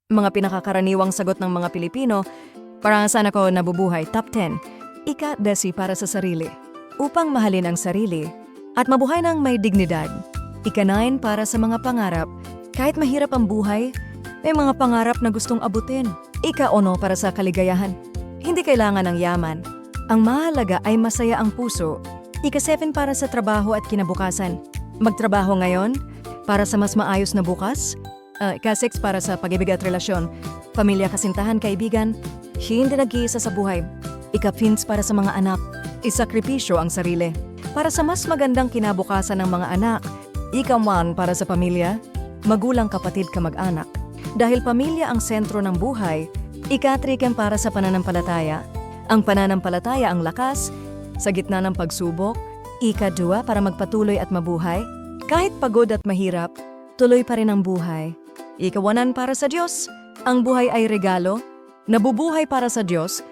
Mga pinakakaraniwang sagot ng mga Pilipino, para saan ako nabubuhay, top 10. Ika-10 para sa sarili. Upang mahalin ang sarili at mabuhay ng may dignidad. Ika-9 para sa mga pangarap. Kahit mahirap ang buhay, may mga pangarap na gustong abutin. Ika-10 para sa kaligayahan. Hindi kailangan ng yaman. Ang mahalaga ay masaya ang puso. Ika-7 para sa trabaho at kinabukasan. Magtrabaho ngayon para sa mas maayos na bukas. Ika-6 para sa pag-ibig at relasyon. Pamilya, kasintahan, kaibigan. Hindi nag-iisa sa buhay. Ika-15 para sa mga anak. Isakripisyo ang sarili. Para sa mas magandang kinabukasan ng mga anak. Ika-1 para sa pamilya. Magulang, kapatid, kamag-anak. Dahil pamilya ang sentro ng buhay. Ika-3 para sa pananampalataya. Ang pananampalataya ang lakas sa gitna ng pagsubok. Ika-2 para magpatuloy at mabuhay. Kahit pagod at mahirap, tuloy pa rin ang buhay. Ika-1 para sa Diyos. Ang buhay ay regalo. Nabubuhay para sa Diyos